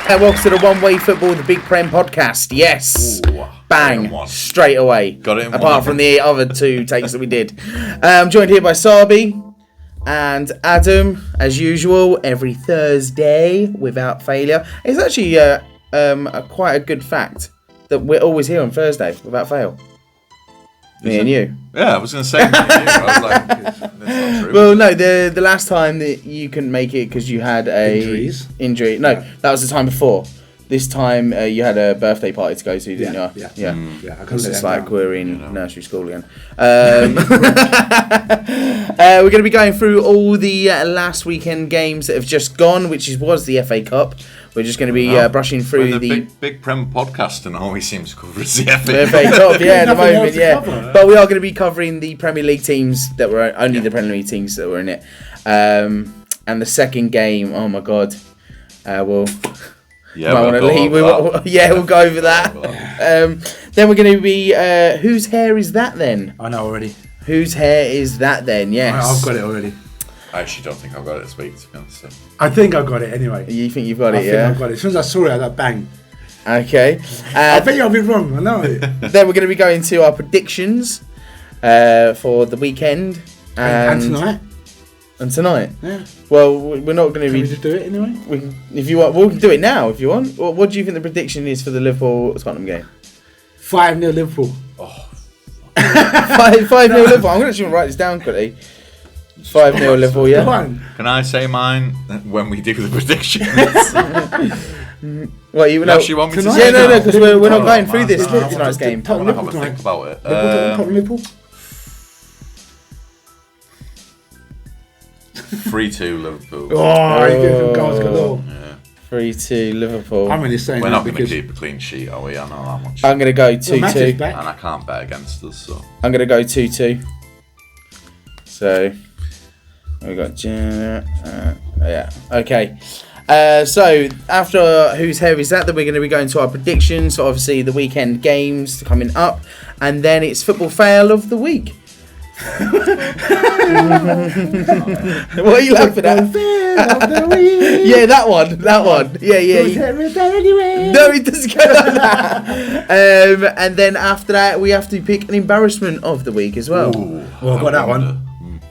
Welcome to the oneWAYfootball, the Big Prem Podcast. Yes. Ooh, bang. Straight away. Got it in apart from the other two takes that we did. I'm joined here by Sabi and Adam, as usual, every Thursday without failure. It's actually quite a good fact that we're always here on Thursday without fail. Me and you. Yeah, I was going to say me and you. I was like, that's not true. Well, no, the last time that you couldn't make it because you had a injury. No, that was the time before. This time you had a birthday party to go to, didn't you? Yeah. Because it's like we're in nursery school again. We're going to be going through all the last weekend games that have just gone, which was the FA Cup. We're just going to be brushing through the Big Prem Podcast, and all we seem to cover is the FA Cup. Yeah, at the moment, yeah. But we are going to be covering the Premier League teams that were only the Premier League teams that were in it. And the second game, oh my God, we'll go over that. Then we're going to be whose hair is that then? I know already. Whose hair is that then? Yes, I've got it already. I actually don't think I've got it this week, to be honest. So. I think I've got it anyway. You think you've got it? I think I've got it. As soon as I saw it, I got bang. Okay. I think I'll be wrong. I know it. Then we're going to be going to our predictions for the weekend and tonight. And tonight. Yeah. Well, we're not going to be. Can we just do it anyway? If you want, we can do it now if you want. What do you think the prediction is for the Liverpool-Tottenham game? 5-0 Liverpool. Oh. 5-0 Liverpool. I'm going to write this down quickly. 5-0 Liverpool, yeah. Can I say mine when we do the predictions? Well, you actually want me to say? Yeah, no, because we're not going through this tonight's game. I'm going to have a think about it. Liverpool. 3-2 Liverpool. Oh, you get some goals galore. Yeah. 3-2 Liverpool. I'm really saying we're not going to keep a clean sheet, are we? I know that much. I'm going to go 2-2. And I can't bet against us, so. I'm going to go 2-2. So, we got... yeah, okay. So, after whose hair is that, then we're going to be going to our predictions. So obviously, the weekend games coming up. And then it's football fail of the week. What are you laughing at? Yeah, that one. Yeah. No, it doesn't go like that. And then after that, we have to pick an embarrassment of the week as well. Ooh, well, I've got that one.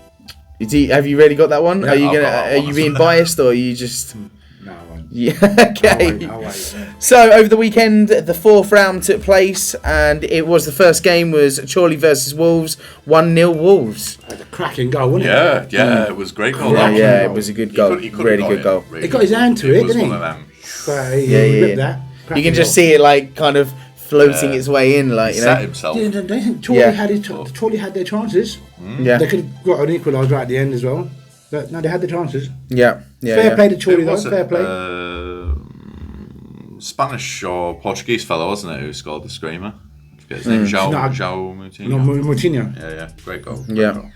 Have you really got that one? Yeah, are you being biased or are you just? No, I won't. Yeah. Okay. I'll wait. So over the weekend, the fourth round took place, and it was the first game was Chorley versus Wolves, 1-0 Wolves. That's a cracking goal, wasn't it? Yeah, it was a great goal. Yeah, it was a good goal, really good goal. He got his hand to it, didn't he? One of them. But he ripped that. You can just see it like kind of floating its way in, like, you know. Set himself. I think Chorley had their chances. Yeah. They could have got an equaliser right at the end as well. But no, they had the chances. Yeah. Fair play to Chorley though, fair play. Spanish or Portuguese fellow, wasn't it, who scored the screamer? I forget his name. João Moutinho. No, Moutinho. Yeah. Great goal. Yeah.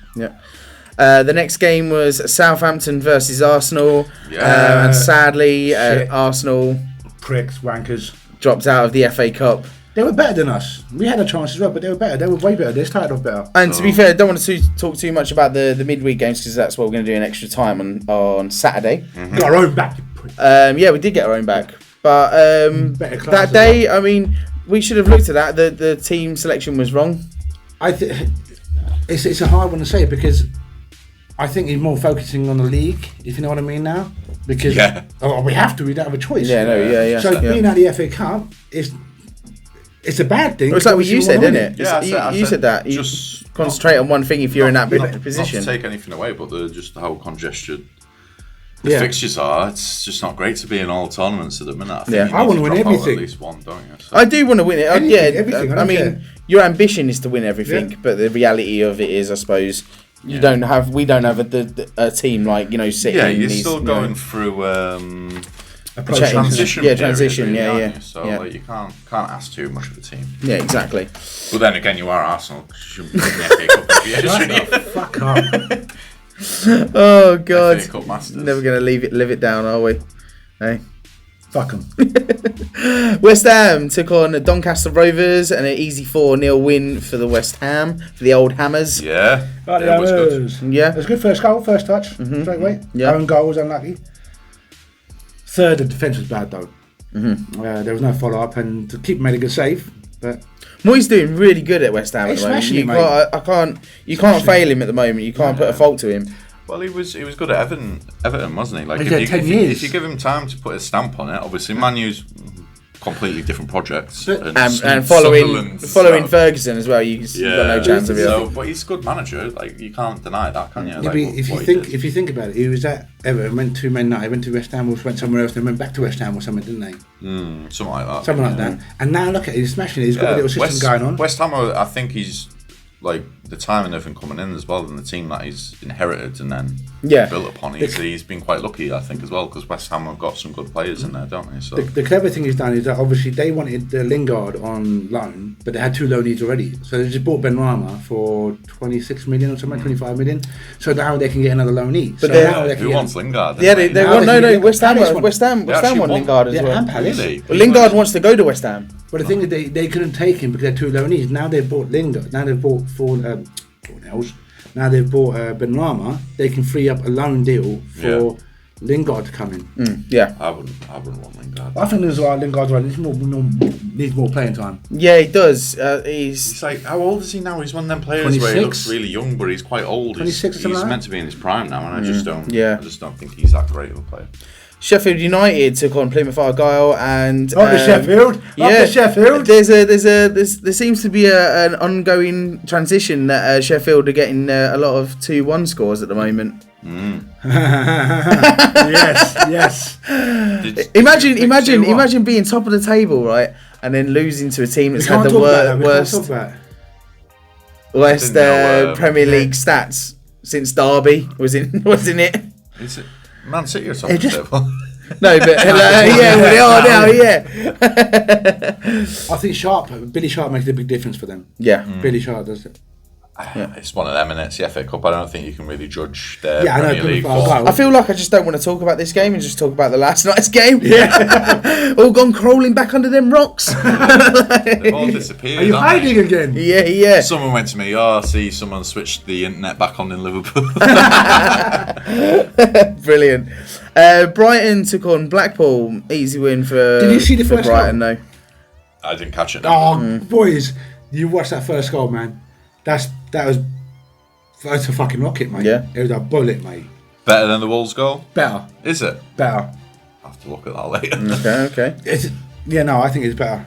The next game was Southampton versus Arsenal. Yeah. And sadly, Arsenal pricks, wankers, dropped out of the FA Cup. They were better than us. We had a chance as well, but they were better. They were way better. They started off better. And to be fair, I don't want to talk too much about the midweek games because that's what we're going to do in extra time on Saturday. Mm-hmm. Got our own back. Yeah, we did get our own back. But that day, I mean, we should have looked at that. The team selection was wrong. It's a hard one to say because I think he's more focusing on the league, if you know what I mean now. Because we have to. We don't have a choice. Yeah. So being at the FA Cup it's a bad thing. Well, it's like what you said, isn't it? Yeah, you said that. You just concentrate on one thing if you're in that position. Not to take anything away, but just how congested the fixtures are. It's just not great to be in all tournaments at the minute. I think I want to win everything. At least one, don't you? So. I do want to win it. Everything. I mean, your ambition is to win everything, but the reality of it is, I suppose, we don't have a team like City. Yeah, you're still going through transition. Yeah, transition. Period, really, yeah. So like, you can't ask too much of a team. Yeah, exactly. But then again, you are Arsenal. You shouldn't be in the FA Cup every year, should you? Fuck up. Oh God, FA Cup Masters. never gonna live it down, are we? Hey. Fuck them. West Ham took on Doncaster Rovers and an easy 4-0 win for the West Ham, for the old Hammers. Yeah. Right, it was good. Yeah. It was good first goal, first touch, straight away. Yeah. Own goal was unlucky. Third, the defence was bad though. There was no follow-up and to keep made a good save. But Moyes doing really good at West Ham at He's the moment. smashing it, mate. You can't fail him at the moment. You can't put a fault to him. Well, he was good at Everton, wasn't he? Like He's had 10 years. If you give him time to put a stamp on it, obviously Man U's completely different projects. And following Ferguson as well, you've got no chance of it. But he's a good manager. Like you can't deny that, can you? Yeah, if you think about it, he was at Everton, went to Man United, went to West Ham, went somewhere else, then went back to West Ham or something, didn't they? Something like that. Something like that. And now look at it, he's smashing it. He's got a little system going on. West Ham, I think he's like the time and everything coming in as well, and the team that he's inherited and then built upon. He's been quite lucky, I think, as well, because West Ham have got some good players in there, don't they? So the clever thing he's done is that obviously they wanted Lingard on loan, but they had 2 loanees already. So they just bought Ben Rama for 26 million or something, 25 million. So now they can get another loanee. But who wants Lingard? Yeah, they want West Ham want Lingard as well. And Palace. Really? Well, Lingard wants to go to West Ham. But the thing is, they couldn't take him because they're 2 loanees. Now they've bought Lingard. Now they've bought Now they've bought Ben Rama. They can free up a loan deal for Lingard to come in. Yeah, I wouldn't want Lingard. I think Lingard's right. Needs more playing time. Yeah, he does. He's like, how old is he now? He's one of them players 26? where he looks really young, but he's quite old. 26, he's something like meant to be in his prime now, and I just don't. Yeah. I just don't think he's that great of a player. Sheffield United took on Plymouth Argyle and the Sheffield. Yeah, the Sheffield. There seems to be an ongoing transition that Sheffield are getting a lot of 2-1 scores at the moment. Yes. Imagine being top of the table, right, and then losing to a team that's had the worst Premier League stats since Derby was in it. Is it Man City or something? No, but they are now. Yeah. I think Billy Sharp makes a big difference for them. Yeah, Billy Sharp does it. It's one of them, and it's the FA Cup. I don't think you can really judge their Premier League. I feel like I just don't want to talk about this game and just talk about the last night's game. Yeah, all gone crawling back under them rocks. They've all disappeared. Are you hiding again? Yeah. Someone went to me. Someone switched the internet back on in Liverpool. Brilliant. Brighton took on Blackpool. Easy win for. Did you see the first Brighton? goal? No, I didn't catch it. Oh, boys, you watched that first goal, man. That's a fucking rocket, mate. Yeah. It was a bullet, mate. Better than the Wolves goal? Better. Is it? Better. I'll have to look at that later. Okay. I think it's better.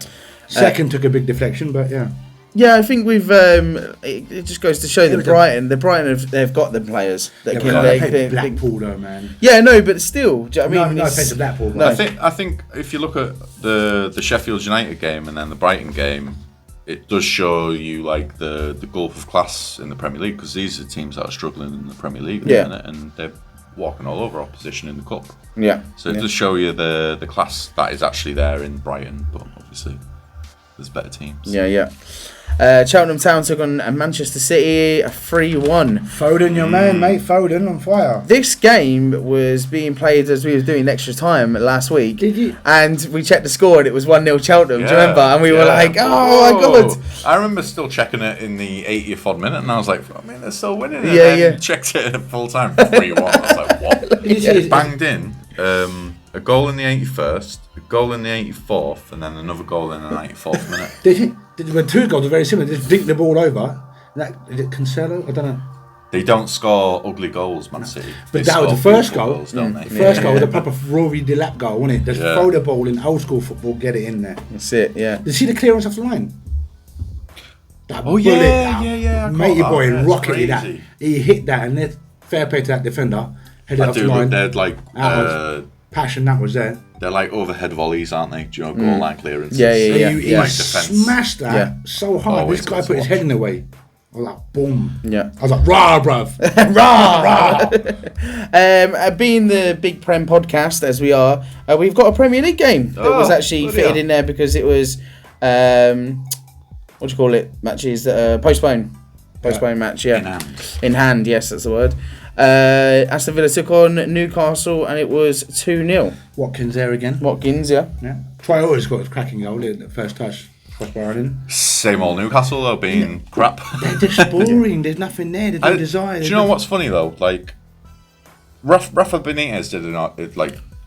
Second took a big deflection, but yeah. Yeah, I think we've. It just goes to show that Brighton they've got the players that can. They Blackpool though, man. Yeah, no, but still, do you know what I mean? No offense to Blackpool. No. I think if you look at the Sheffield United game and then the Brighton game, it does show you like the gulf of class in the Premier League, because these are teams that are struggling in the Premier League at the minute, and they're walking all over opposition in the cup. Yeah. So it does show you the class that is actually there in Brighton, but obviously there's better teams. Yeah. Cheltenham Town took on Manchester City, a 3-1. Foden, your man, mate. Foden on fire. This game was being played as we was doing extra time last week. Did you? And we checked the score and it was 1-0 Cheltenham. Do you remember? And we were like, oh my god. I remember still checking it in the 80th odd minute, and I was like, they're still winning. And then checked it at full time for 3-1. I was like, what? It banged in a goal in the 81st, a goal in the 84th, and then another goal in the 94th minute. The 2 goals are very similar. Just dink the ball over. Is it Cancelo? I don't know. They don't score ugly goals, Man City. But that was the first goal. Goals, don't they? The first goal was a proper Rory Delap goal, wasn't it? Just throw the ball in old school football, get it in there. That's it, yeah. Did you see the clearance off the line? Yeah. Matey boy rocketed that. He hit that, and then fair play to that defender. Headed off the line. They're like passion that was there. They're like overhead volleys, aren't they? Do you know, goal line clearances? Yeah. He smashed that so hard. This guy put his head in the way. I was like, boom. Yeah. I was like, rah, bruv. rah. Being the Big Prem podcast as we are, we've got a Premier League game that was actually fitted in there because it was what do you call it? Matches that postponed match. Yeah. In hand. Yes, that's the word. Aston Villa took on Newcastle and it was 2-0. Watkins there again. Watkins, yeah. Traore got a cracking goal in the first touch. Same old Newcastle though, being crap. They're just boring. There's nothing there. There's no desire. Do you know what's funny though? Like, Rafa Benitez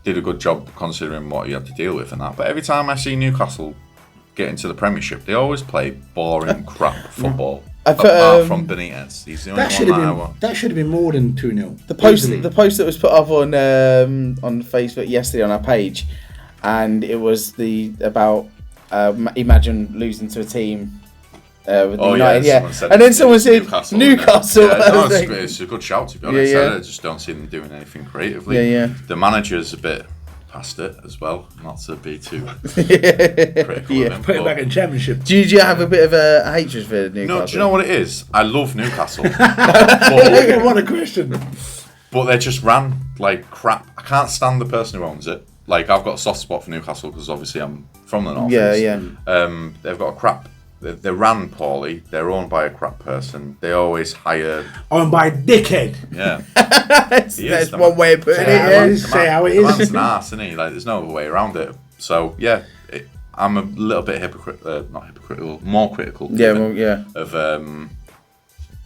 did a good job considering what he had to deal with and that. But every time I see Newcastle get into the Premiership, they always play boring crap football. Apart from Benitez, he's the only one that should have been more than 2-0. The post that was put up on Facebook yesterday on our page, and it was about. Imagine losing to a team with United, and then someone said Newcastle. It's a good shout to be honest. I just don't see them doing anything creatively. The manager's a bit past it as well, not to be too critical of him. Put it back in Championship. Do you have a bit of a hatred for Newcastle? No, do you know what it is? I love Newcastle. What a question. But they just ran like crap. I can't stand the person who owns it. Like, I've got a soft spot for Newcastle because obviously I'm from the north. They've got a crap. They ran poorly. They're owned by a crap person. They always hire. Owned by a dickhead. Yeah. That's one way of putting it. Say how it is. The man's an arse, isn't he? Like, there's no other way around it. So yeah, I'm a little bit not hypocritical, more critical. Of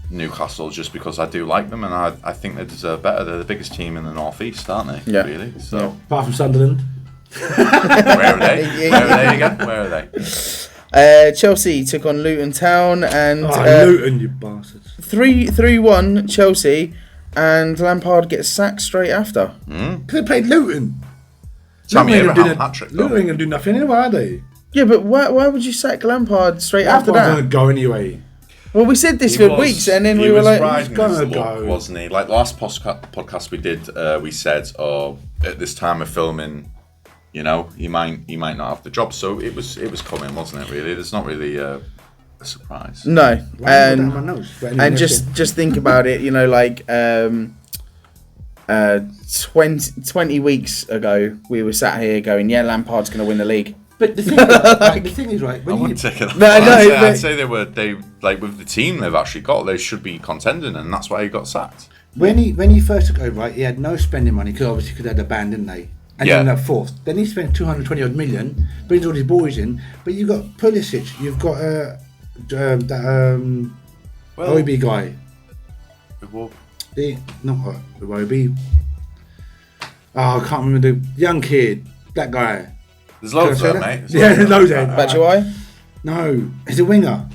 Newcastle, just because I do like them and I think they deserve better. They're the biggest team in the northeast, aren't they? Yeah. Really. So apart from Sunderland. Where are they? Where are they again? Where are they? Chelsea took on Luton Town and Luton, you bastards. 3-1 Chelsea, and Lampard gets sacked straight after. Because they played Luton. Tammy Abraham hat-trick. Luton ain't gonna do nothing anyway, are they? Yeah, but why would you sack Lampard straight after that? Lampard's gonna go anyway. Well, we said this for weeks, and then we were like, he's gonna go, wasn't he? Like the last podcast we did, we said, at this time of filming, you know, he might not have the job. So it was coming, wasn't it? Really, there's not really a surprise. No, and just think about it. You know, like 20 weeks ago, we were sat here going, "Yeah, Lampard's going to win the league." But the thing is, right? I wouldn't take it. I'd say they like with the team they've actually got, they should be contending, and that's why he got sacked. When he first took over, right, he had no spending money because obviously they had a ban, didn't they? And then at fourth, then he spent 220 odd million, brings all his boys in. But you've got Pulisic, you've got OB guy. The OB. Oh, I can't remember the young kid, that guy. There's loads there, mate. There's loads there. Batshuayi? No, he's a winger.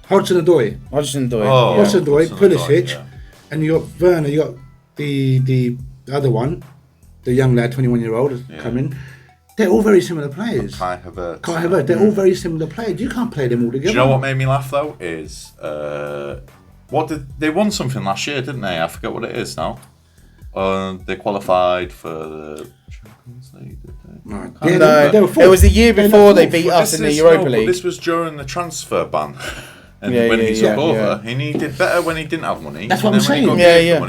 Hudson-Odoi, Pulisic, and you got Werner. You got the other one, the young lad, 21-year-old, coming. They're all very similar players. Kai Havertz. They're all very similar players. You can't play them all together. Do you know what made me laugh though? Is they won something last year, didn't they? I forget what it is now. They qualified for the Champions League, did they? No, it was the year before they beat us in the Europa League. But this was during the transfer ban. And when he took over, and he did better when he didn't have money. That's what I'm saying.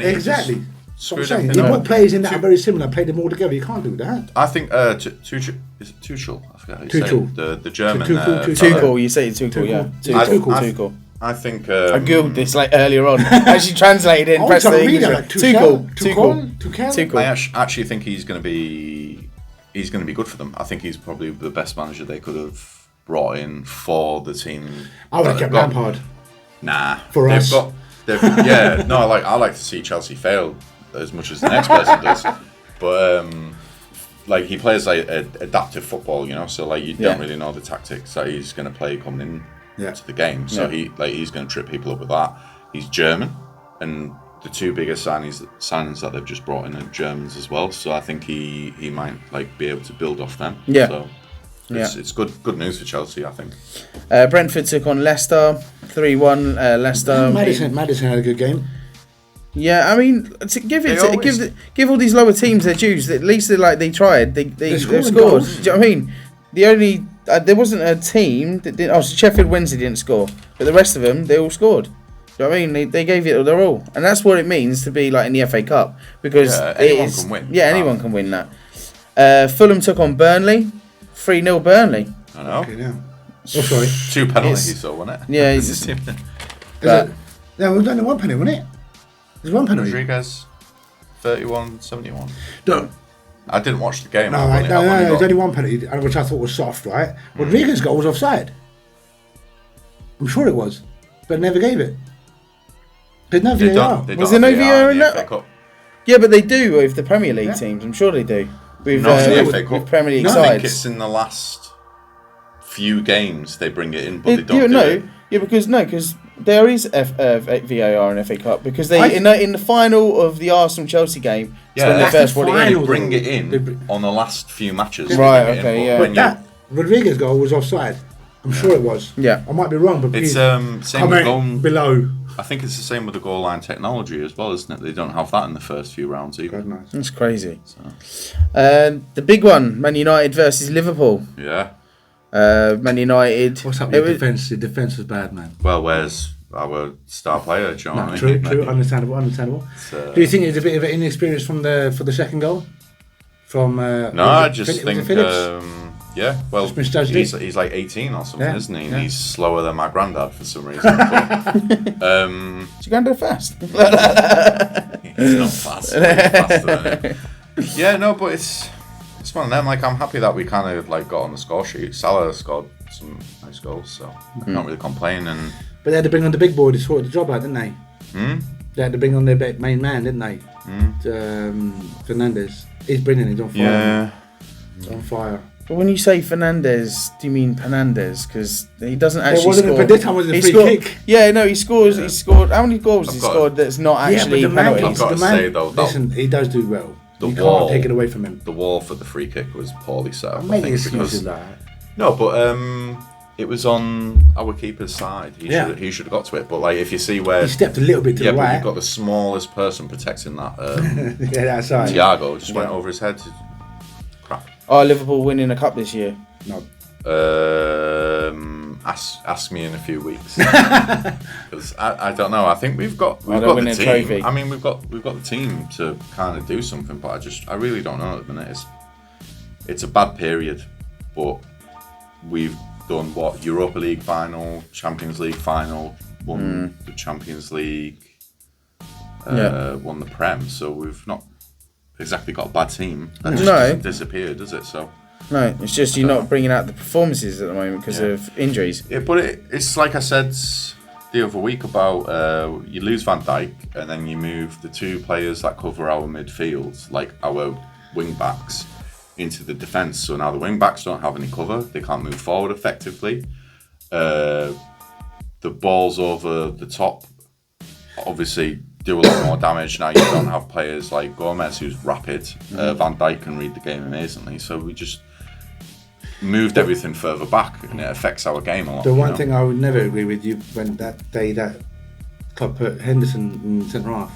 Exactly. You put players in that are very similar, play them all together. You can't do that. I think Tuchel. Is it Tuchel? I forget how you say it. The German. Tuchel. You say Tuchel, yeah. Tuchel. I think I googled this like earlier on. Actually translated it and pressed the English. Tuchel. I actually think he's going to be good for them. I think he's probably the best manager they could have brought in for the team. I would have kept Lampard. Nah. For us. I like to see Chelsea fail as much as the next person does. But he plays like adaptive football, you know. So like you don't really know the tactics that he's going to play coming in. To the game, so he's going to trip people up with that. He's German, and the two biggest signings that they've just brought in are Germans as well. So I think he might be able to build off them. Yeah. So it's good news for Chelsea, I think. Brentford took on Leicester, 3-1. Leicester. Maddison had a good game. Yeah, I mean, give all these lower teams their dues. At least they tried. They scored. Goals. Do you know what I mean? The only there wasn't a team that didn't. Oh, so Sheffield Wednesday didn't score, but the rest of them they all scored. You know what I mean? They gave it their all. And that's what it means to be like in the FA Cup. Because anyone can win. Yeah, anyone can win that. Fulham took on Burnley. 3-0 Burnley. I know. Okay, now. Oh, sorry. 2 penalties, though, wasn't it? Yeah, No, we've done one penalty, wasn't it? There's one penalty. Rodriguez, 31-71. No. I didn't watch the game. No, there's only one penalty, which I thought was soft, right? Rodriguez's goal was offside. I'm sure it was, but never gave it. There's no VAR. Was there no VAR in that? Yeah, but they do with the Premier League teams. I'm sure they do. With Premier League sides. I think it's in the last few games they bring it in, but they don't do it. Yeah, because there is VAR in FA Cup because in the final of the Arsenal-Chelsea game, they first bring it in on the last few matches. Right, okay, yeah. But that Rodriguez goal was offside. I'm sure it was. Yeah. I might be wrong, but it's same with goal below. I think it's the same with the goal line technology as well, isn't it? They don't have that in the first few rounds either. Nice. That's crazy. The big one, Man United versus Liverpool. Yeah. Man United. What's up with the defence? The defence was bad, man. Well, where's our star player, John? True. Understandable. Do you think it's a bit of an inexperience for the second goal? I just think. Yeah, well, he's like 18 or something, isn't he? And he's slower than my granddad for some reason. Is your granddad fast? He's not fast. He's faster than him. Yeah, no, but it's one of them. Like, I'm happy that we kind of like got on the score sheet. Salah scored some nice goals, so I can't really complain. But they had to bring on the big boy to sort the job out, didn't they? They had to bring on their main man, didn't they? Fernandes. He's brilliant. He's on fire. Yeah, he's on fire. But when you say Fernandes, do you mean Fernandes? Because he doesn't actually score. But this time was a free kick. Yeah, no, he scores. Yeah. He scored. How many goals has he scored that's not actually penalties? I've got to say though, listen, he does do well. You can't take it away from him. The wall for the free kick was poorly set up. Maybe excuses that. No, but it was on our keeper's side. He should have got to it. But like, if you see where he stepped a little bit to the right, but you've got the smallest person protecting that. That side. Thiago just went over his head. Crap. Are Liverpool winning a cup this year? No. Ask me in a few weeks because I don't know. I think we've got the team. Trophy. I mean, we've got the team to kind of do something, but I really don't know at the minute. It's a bad period, but we've done what? Europa League final, Champions League final, won the Champions League, won the Prem. So we've not exactly got a bad team. That just doesn't disappear, does it? So. No, it's just you're not bringing out the performances at the moment because of injuries. Yeah, but it's like I said the other week about you lose Van Dijk and then you move the 2 players that cover our midfield, like our wing backs, into the defence. So now the wing backs don't have any cover; they can't move forward effectively. The balls over the top obviously do a lot more damage. Now you don't have players like Gomez who's rapid. Van Dijk can read the game amazingly. So we just moved everything further back and it affects our game a lot. The one thing I would never agree with you when that day that club put Henderson in centre half.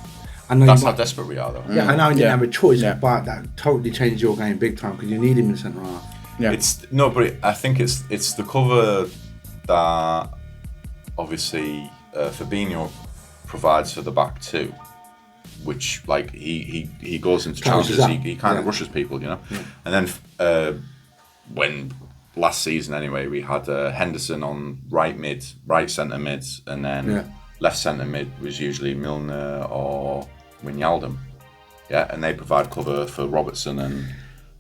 That's how desperate we are though. Yeah, I know you didn't have a choice, but that totally changed your game big time because you need him in centre half. Yeah. I think it's the cover that obviously Fabinho provides for the back too, which like he goes into challenges, he kind of rushes people, you know. And then when last season anyway, we had Henderson on right centre mid, and then left centre mid was usually Milner or Wijnaldum, and they provide cover for Robertson and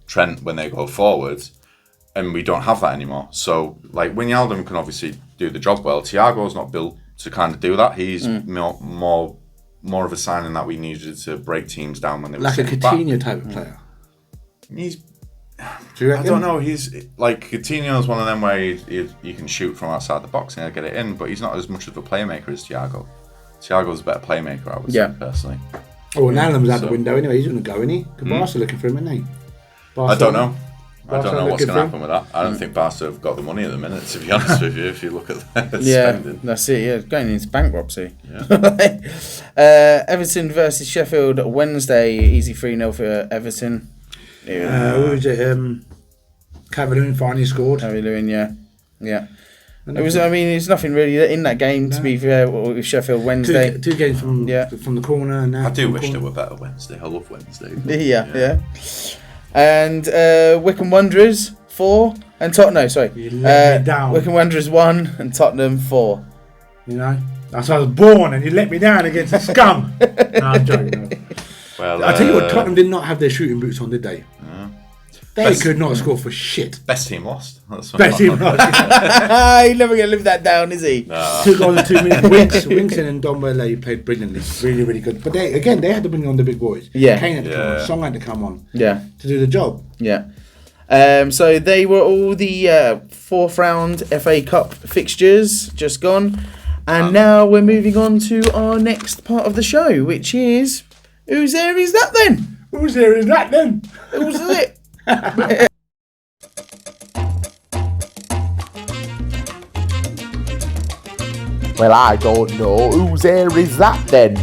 Trent when they go forward, and we don't have that anymore. So like Wijnaldum can obviously do the job well. Thiago's not built to kind of do that. He's more of a signing that we needed to break teams down when they were like a Coutinho type of player. I don't know. He's like Coutinho's one of them where you can shoot from outside the box and he'll get it in, but he's not as much of a playmaker as Thiago. Thiago's a better playmaker, I would say personally. Oh, well, Nalum's out the window anyway. He's going to go, isn't he? Because Barca looking for him, isn't he? I don't know. I don't know what's going to happen with that. I don't think Barca have got the money at the minute, to be honest with you, if you look at their spending. That's it, going into bankruptcy. Yeah. Everton versus Sheffield Wednesday, easy 3-0 for Everton. Who was it? Calvert-Lewin finally scored. Calvert-Lewin, yeah. It was. I mean, there's nothing really in that game. To be fair, with Sheffield Wednesday. Two games from the corner. And I do wish there were better Wednesday. I love Wednesday. Yeah. And Wycombe Wanderers 4 and Tottenham. Sorry, you let me down. Wycombe Wanderers 1 and Tottenham 4. You know, that's why I was born, and you let me down against the scum. No, I'm joking. No. Well, I tell you what, Tottenham did not have their shooting boots on, did they? They could not score for shit. Best team lost. That's Best team lost. He's never going to live that down, is he? No. 2 goals in 2 minutes. Winkston and Dombele played brilliantly. Really, really good. But they had to bring on the big boys. Yeah. Kane had to come on. Song had to come on. Yeah. To do the job. Yeah. So they were all the 4th round FA Cup fixtures just gone. And now we're moving on to our next part of the show, which is... Whose there is that then? Who's there is that then? Who's it? Well, I don't know. Whose hair is that then?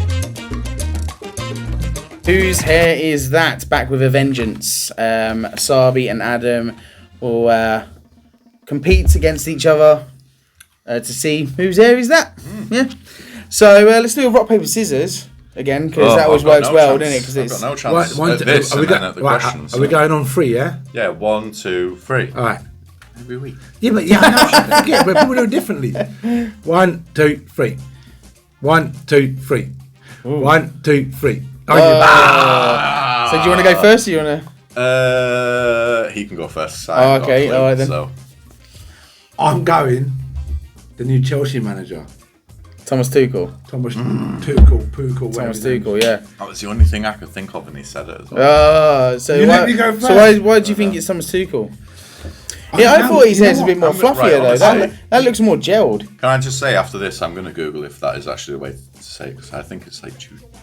Whose hair is that? Back with a vengeance. Sabi and Adam will compete against each other to see whose hair is that. Yeah. So let's do a rock, paper, scissors again, because that always works well, doesn't it? Because I've got no chance at this and then at the questions. Are we going on 3, yeah? Yeah, 1, 2, 3. All right. Every week. Yeah, but I forget, but people do it differently. 1, 2, 3. 1, 2, 3. 1, 2, 3. So do you want to go first or you want to... He can go first. Okay, all right then. So. I'm going the new Chelsea manager. Thomas Tuchel. Thomas Tuchel, yeah. That was the only thing I could think of, and he said it as well. So why do you think it's Thomas Tuchel? I thought his hair's a bit more fluffier though. That looks more gelled. Can I just say after this, I'm going to Google if that is actually the way to say it, because I think it's like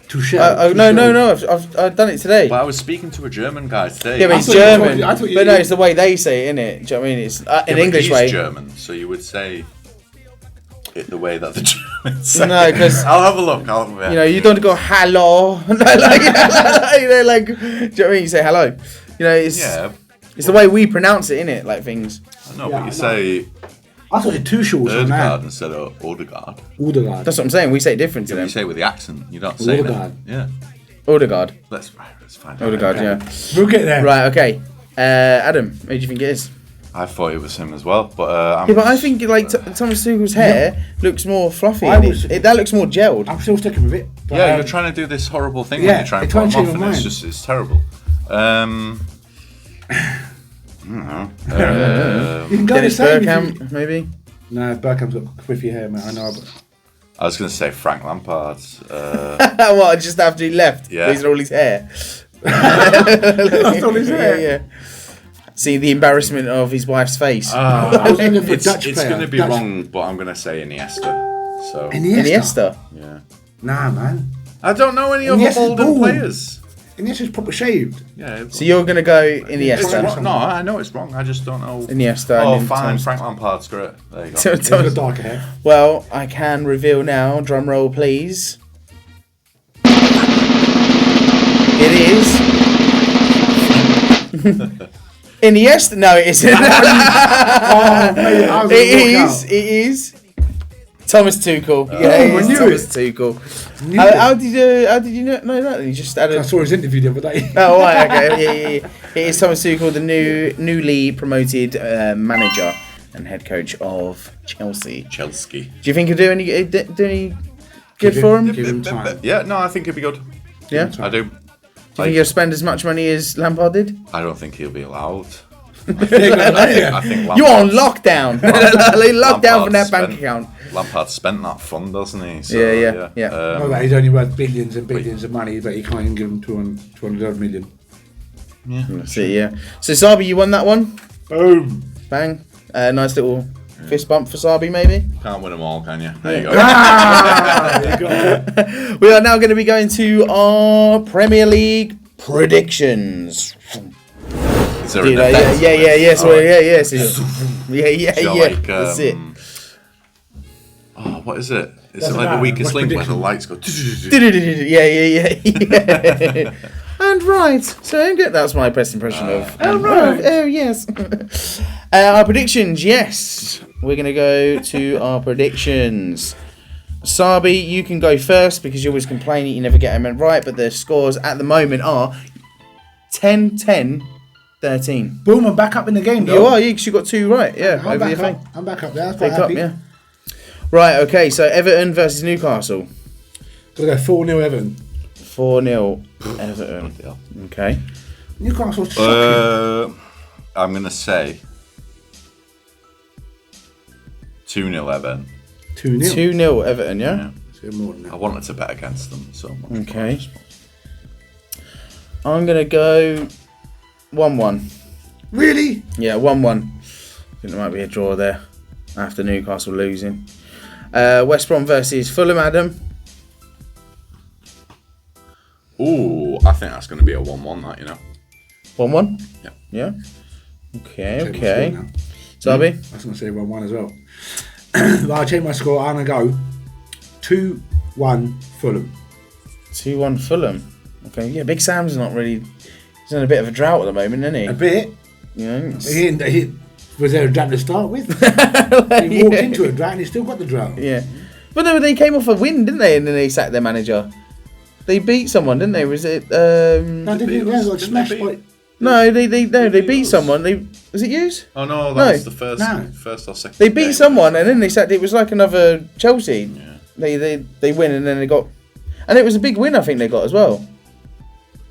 touche. No. I've done it today. Well, I was speaking to a German guy today. Yeah, but it's German. But no, it's the way they say it, isn't it? Do you know what I mean? It's in English way. He's German, so you would say it the way that the Germans say. No, because I'll have a look. You know, you don't go hello. Do you know what I mean? You say hello. You know, it's the way we pronounce it, innit? Like things. I know, but you say. I thought it Tuchel was Odegaard instead of Odegaard. That's what I'm saying. We say it different to them. You say it with the accent. You don't say that. Yeah. Odegaard. Let's find out. Odegaard, yeah. We'll get there. Right. Okay. Adam, who do you think it is? I thought it was him as well, but but I think like Thomas Tuchel's hair looks more fluffy. That looks more gelled. I'm still sticking with it. But, you're trying to do this horrible thing when you try and put him off, and it's terrible. I don't know. You can go Dennis Bergkamp, maybe. No, Bergkamp's got quiffy hair, man. I know, but I was going to say Frank Lampard. What? Just after he left, losing all his hair. Lost all his hair. Yeah. See the embarrassment of his wife's face. It's going to be wrong, but I'm going to say Iniesta. So Iniesta? Yeah. Nah, man. I don't know any other older players. Iniesta's proper shaved. Yeah. So you're going to go Iniesta? No, I know it's wrong. I just don't know. Iniesta. Oh, fine. Frank Lampard's great. There you go. He's got darker hair. Well, I can reveal now. Drum roll, please. It is. Iniesta? No, it isn't. It is. Thomas Tuchel. Thomas Tuchel. How did you know that? You just added. I saw his interview the other day. Oh, right, okay. Yeah. It is Thomas Tuchel, the newly promoted manager and head coach of Chelsea. Do you think he'll do any good for him? Give him time. Yeah, no, I think he'll be good. Yeah, I do. Do you think he'll spend as much money as Lampard did? I don't think he'll be allowed. I think you're on lockdown. Lockdown from that bank account. Lampard spent that fund, doesn't he? So, yeah. He's only worth billions and billions of money, but he can't even give him 200 million. Yeah. That's it, yeah. So, Sabi, you won that one? Boom. Bang. Nice little fist bump for Sabi, maybe? Can't win them all, can you? There you go. We are now going to be going to our Premier League predictions. Is there an effect? That's it. Oh, what is it? Is it like the weakest link where the lights go? Yeah. And right. So that's my best impression of. right. Oh, yes. Our predictions, yes. we're going to go to our predictions. Sabi, you can go first because you always complain that you never get them right, but the scores at the moment are 10-10. 13. Boom, I'm back up in the game, though. You are, because you got 2 right, yeah. I'm back up. I'm back up there. I'm quite happy. Yeah. Right, okay, so Everton versus Newcastle. Gotta go 4-0 Everton. 4-0 Everton. Okay. Newcastle's shocking. I'm going to say 2-0 Everton. 2-0. 2-0 Everton, yeah? So more than that. I wanted to bet against them so much. Okay. I'm going to go 1-1. Really? Yeah, 1-1. I think there might be a draw there after Newcastle losing. West Brom versus Fulham, Adam. Ooh, I think that's going to be a 1-1, that, you know. 1-1? Yeah. Yeah? Okay. I Sabi? was going to say 1-1 as well. But I'll change my score. I'm going to go 2-1 Fulham. 2-1 Fulham. Okay, yeah, Big Sam's not really... He's in a bit of a drought at the moment, isn't he? A bit. Yeah. He was there a drought to start with? He walked into a drought and he still got the drought. Yeah. But no, they came off a win, didn't they? And then they sacked their manager. They beat someone, didn't they? Was it... No, they got smashed by... No, they beat someone. Was it yous? Oh no, that was the first or second. They beat someone and then they sacked. It was like another Chelsea. Yeah. They win and then they got, and it was a big win. I think they got as well.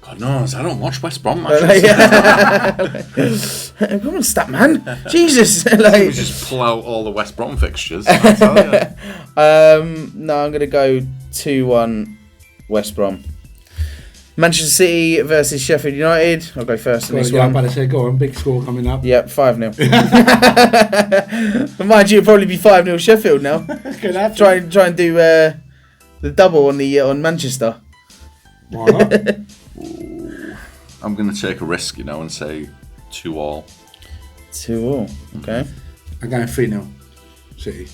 God knows, I don't watch West Brom matches. Come on, stat man, Jesus! We just pull out all the West Brom fixtures. I tell you. No, I'm gonna go 2-1 West Brom. Manchester City versus Sheffield United. I'll go first in this one. I'm about to say, go on, big score coming up. Yep, 5-0. Mind you, it'll probably be 5-0 Sheffield now. Try and do the double on Manchester. Why not? I'm going to take a risk, you know, and say 2-2. 2-2, okay. I'm going 3-0 City.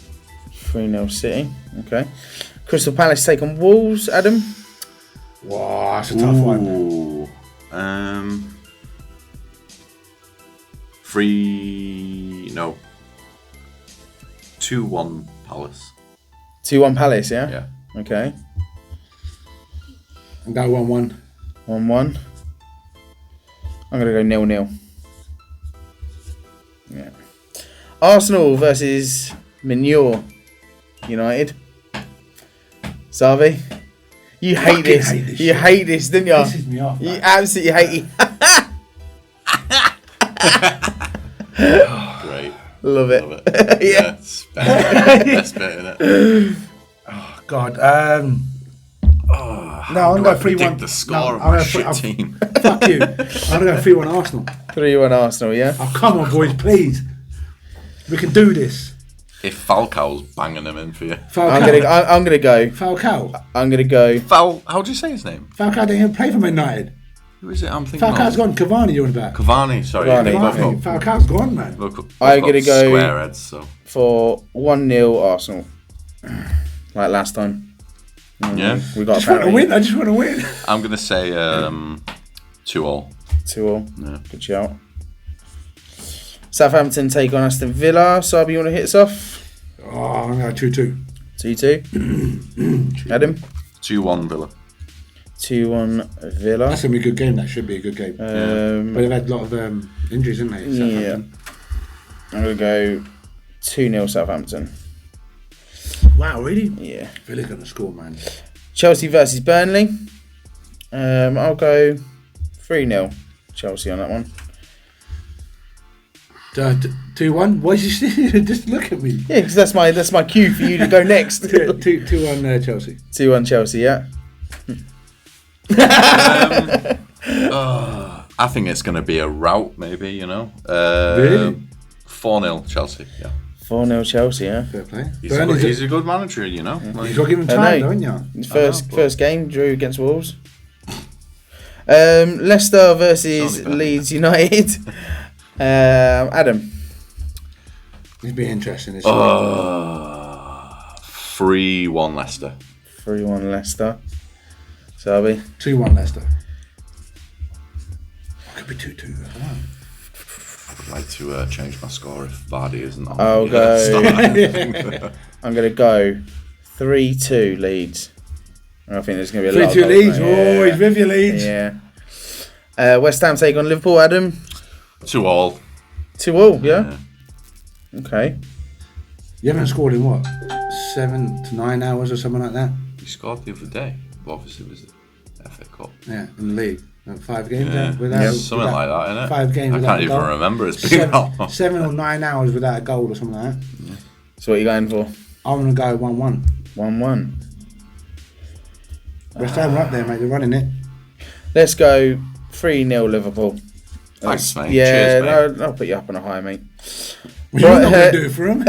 3-0 City, okay. Crystal Palace take on Wolves, Adam. Wow, that's a tough one. 2-1 Palace. 2-1 Palace, yeah? Yeah. Okay. I'm going 1-1. 1-1. I'm going to go 0-0. Yeah. Arsenal versus Manure United. Savi? You hate this. You hate this, didn't you? Pisses me off. You absolutely hate it. Great. Love it. Yeah. It's better. Best bit, isn't it? Oh, God. No, I'm going to 3-1. The score of my shit team. Fuck you. I'm going to go 3-1 Arsenal. 3-1 Arsenal, yeah? Oh, come on, boys, please. We can do this. If Falcao's banging them in for you. I'm gonna go. Falcao. I'm gonna go. How do you say his name? Falcao didn't even play for Man United. Who is it? I'm thinking. Falcao's gone. Cavani, you're on about. Cavani, sorry. Cavani. Falcao's gone, man. I'm gonna go square heads, so. For 1-0 Arsenal, like last time. Yeah. We got. I just want to win. I just want to win. I'm gonna say 2-2. 2-2. Yeah. Good shout. Southampton take on Aston Villa. Sabi, you want to hit us off? Oh, I'm going to go 2-2. 2-2. Adam? 2-1 Villa. 2-1 Villa. That's going to be a good game. That should be a good game. But they've had a lot of injuries, haven't they? Yeah. I'm going to go 2-0 Southampton. Wow, really? Yeah. Villa's going to score, man. Chelsea versus Burnley. I'll go 3-0 Chelsea on that one. 2-1. Why is you just look at me? Yeah, because that's my cue for you to go next. 2-1 Chelsea. 2-1 Chelsea, yeah. I think it's going to be a rout, maybe, you know. Really? 4-0 Chelsea, yeah. 4-0 Chelsea, yeah. Fair play. He's a good manager, you know. You've got to give him time, don't you? His first game, drew against Wolves. Leicester versus Leeds United. Adam. It'd be interesting. 3-1 Leicester. 3-1 Leicester. Sabi. 2-1 Leicester. Could be 2-2. I don't know. I'd like to change my score if Vardy isn't on. I'll go. I'm going to go 3-2 Leeds. I think there's going to be a lot of 3-2 goals, Leeds. mate. Oh, he's with you, Leeds. Yeah. West Ham take on Liverpool, Adam. 2-2. 2-2, yeah? Okay. You haven't scored in what? 7 to 9 hours or something like that? He scored the other day. But obviously it was the FA Cup. Yeah, in the league. 5 games Yeah. without Something like that, innit? 5 games I without can't a even goal. remember. It's been that long. 7 or 9 hours without a goal or something like that. So what are you going for? I'm going to go 1-1. 1-1. West Ham are up there, mate. They're running it. Let's go 3-0 Liverpool. Thanks, mate. Yeah, Cheers, mate. I'll put you up on a high, mate. You're not going to do it for him.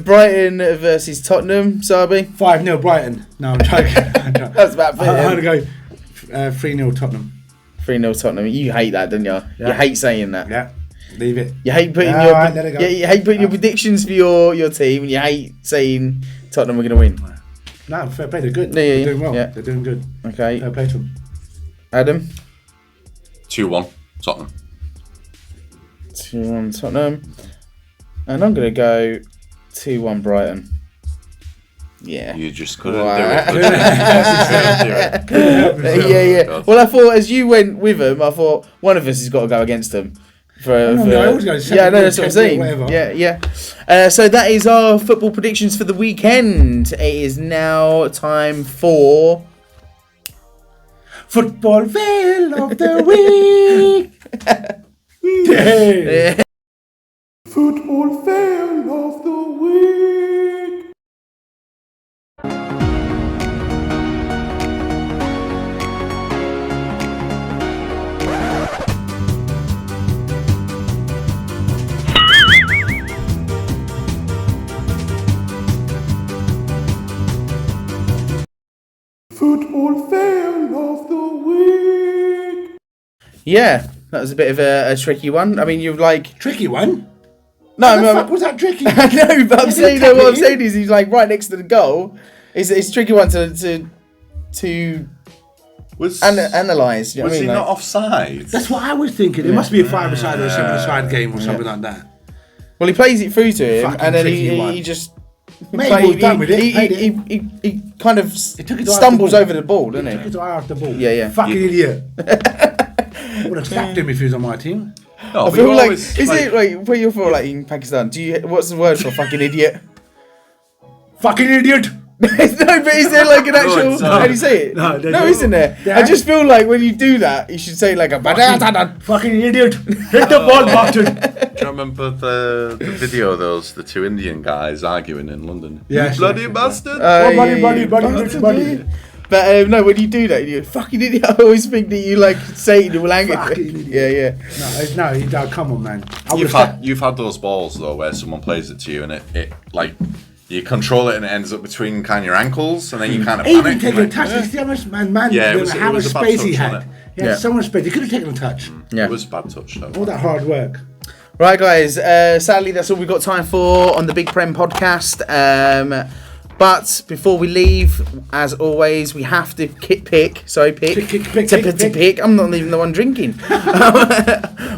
Brighton versus Tottenham, Sabi. 5-0 Brighton. No, I'm joking. That's about I'm it. going to go 3-0 Tottenham. 3-0 Tottenham. You hate that, don't you? Yeah. You hate saying that. Yeah, leave it. You hate putting Alright, let it go. you hate putting your predictions for your team, and you hate saying Tottenham are going to win. No, fair play. They're good. Yeah, They're doing well. yeah. They're doing good. Okay. Fair play to them. Adam. 2-1. Tottenham. 2-1 Tottenham. And I'm going to go 2-1 Brighton. Yeah. You just couldn't Wow. do it. Yeah. Well, I thought as you went with them, I thought one of us has got to go against them. I always go Yeah, no, that's what I'm saying. whatever. Yeah. So that is our football predictions for the weekend. It is now time for Football fail of the week. Yeah. Football fail of the week. Football fail of the week. Yeah, that was a bit of a tricky one. I mean, you're like Tricky one. no, How the fuck was that tricky? I know, but I'm He saying didn't that what I'm tackle you. saying is he's like right next to the goal. It's a tricky one to Was analyse. You know what I he mean? not Like, offside? That's what I was thinking. It must be a 5-a-side or a 7-a-side game or something like that. well, he plays it through to him, Fucking and then tricky one. he just Mate, well done with it. He kind of took it to stumbles after the over the ball, doesn't Took it he? to eye after the ball. Yeah. Fucking idiot. I would have slapped him if he was on my team. No, I but feel you like always, is it like where you're from, like in Pakistan? What's the word for fucking idiot? Fucking idiot. No, but is there like an actual? it's How not. do you say it? No, there's no, no- isn't there? there- I just feel like when you do that, you should say like a. Fucking idiot. Hit the ball button. Do you remember the video of the two Indian guys arguing in London? Yes, You bloody yes, yes. bastard! Buddy. But no, when you do that, you fucking idiot. I always think that you like say it in all anger. Fucking idiot. Yeah. No, come on, man. You've had those balls though where someone plays it to you and it like you control it and it ends up between kind of your ankles and then you kind of Even panic. taking a like, touch, you see how much man, Yeah, it was how much a bad space he touch, had. wasn't He had Yeah. so much space. He could have taken a touch. Yeah. It was a bad touch though. All that hard work. Right, guys. Sadly, that's all we've got time for on the Big Prem Podcast. But before we leave, as always, we have to pick. I'm not even the one drinking.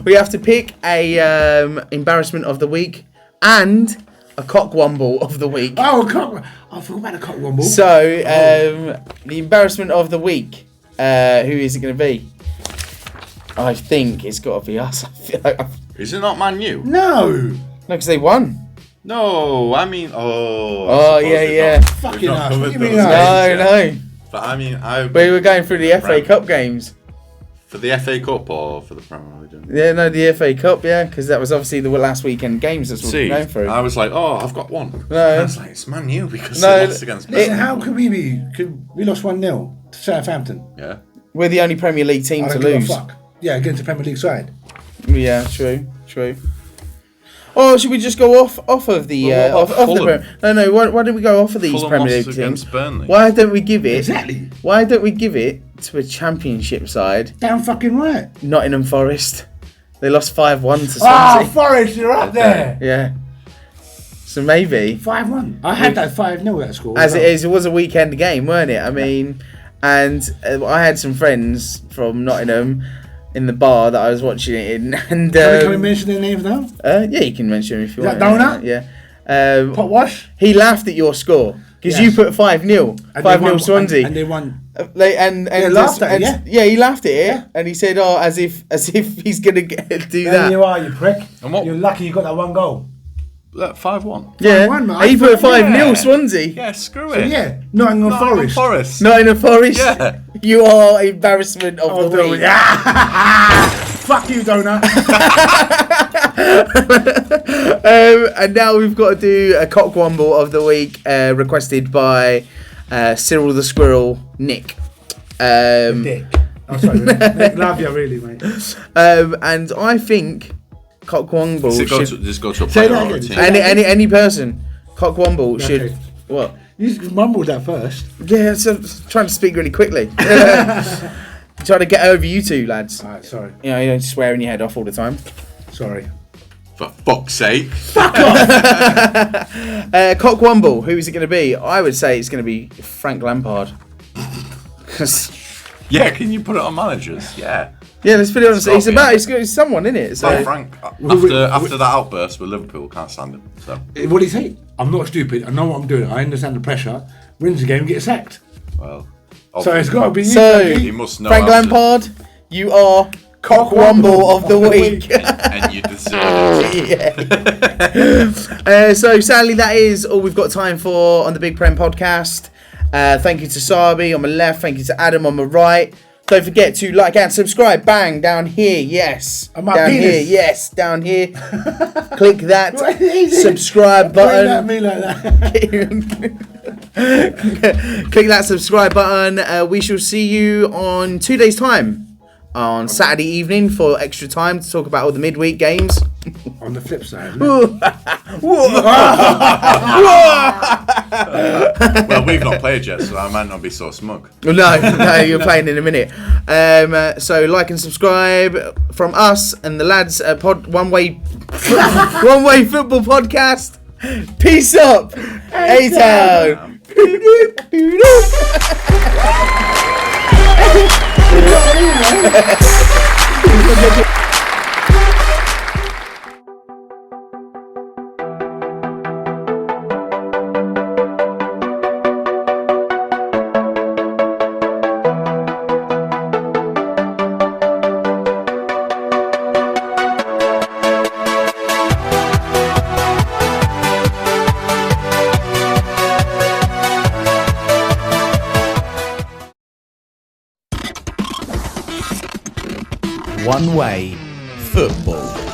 We have to pick a embarrassment of the week and a cockwomble of the week. Oh, I forgot about the cock womble. So, the embarrassment of the week. Who is it going to be? I think it's got to be us. I feel like Is it not Man U? No. because they won. No, I mean, Oh, I suppose yeah, we've yeah. not- Fucking we've not us. covered What do you mean those us? games No, yet. no. But I mean, We were going through the FA Cup games. For the FA Cup or for the Premier League? Yeah, no, the FA Cup, yeah, because that was obviously the last weekend games that's what we're See, going through. I was like, oh, I've got one. No. I was like, it's Man U because No, they lost against Listen, Man. how could we be? We lost 1-0 to Southampton. Yeah. We're the only Premier League team I to don't give a lose. fuck. Yeah, against the Premier League side. Yeah, true. Oh, should we just go off of the Well, what about off the Fulham? No. Why don't we go off of these Fulham Premier lost League against teams? Burnley. Why don't we give it? Exactly. Why don't we give it to a Championship side? Damn fucking right. Nottingham Forest. They lost 5-1 to Ah, Swansea. Forest, you're up there. Yeah. So maybe 5-1. I had that 5-0 that score. as it is, it was a weekend game, weren't it? I mean, and I had some friends from Nottingham in the bar that I was watching it in, and Can we mention their names now? Yeah, you can mention him if you Is want. that Donut? Yeah. Pot Wash? He laughed at your score because Yes. you put 5-0, 5-0 Swansea, and they won. Laughed at it, yeah, he laughed at it, Yeah. and he said, "Oh, as if he's gonna do There that." you are, you prick. And what- You're lucky you got that one goal. 5-1. Yeah, 5-1, mate. and he put 5-0 Yeah. Swansea. Yeah, screw So it. yeah, Nottingham Forest. Forest. Nottingham Forest. Yeah. You are embarrassment of the week. Fuck you, Donut. And now we've got to do a cockwomble of the week, requested by Cyril the Squirrel, Nick. Dick. Oh, sorry. Mate. Love you, really, mate. And I think cockwomble should Just go to a Say player that or a again. team. any person. Cockwomble Okay. should what? You mumbled that first. Yeah, so trying to speak really quickly. Trying to get over you two lads. Alright, sorry. You know, you don't swearing your head off all the time. Sorry. For fuck's sake. Cockwomble, who is it going to be? I would say it's going to be Frank Lampard. Yeah, can you put it on managers? Yeah. Yeah, let's put it on. It's Stop, about yeah. it's someone in it. So Well, Frank, after that outburst with Liverpool, can't stand him. So What do you say? I'm not stupid. I know what I'm doing. I understand the pressure. Wins the game, get sacked. well. So it's got to be you. So, Frankie. He must know. Frank how to- Lampard, you are Cockwomble of the week. and you deserve it. Yeah. So sadly, that is all we've got time for on the Big Prem Podcast. Thank you to Sabi on my left. Thank you to Adam on my right. Don't forget to like and subscribe. Bang, down here, yes. On my down penis. here, yes, down here. Click that subscribe Point button. at me like that. Click that subscribe button. We shall see you on 2 days' time. On Saturday evening for extra time to talk about all the midweek games. On the flip side. Well, we've not played yet, so I might not be so smug. No, you're playing in a minute. So like and subscribe from us and the lads at One Way Football Podcast. Peace up, A-Town. One Way Football.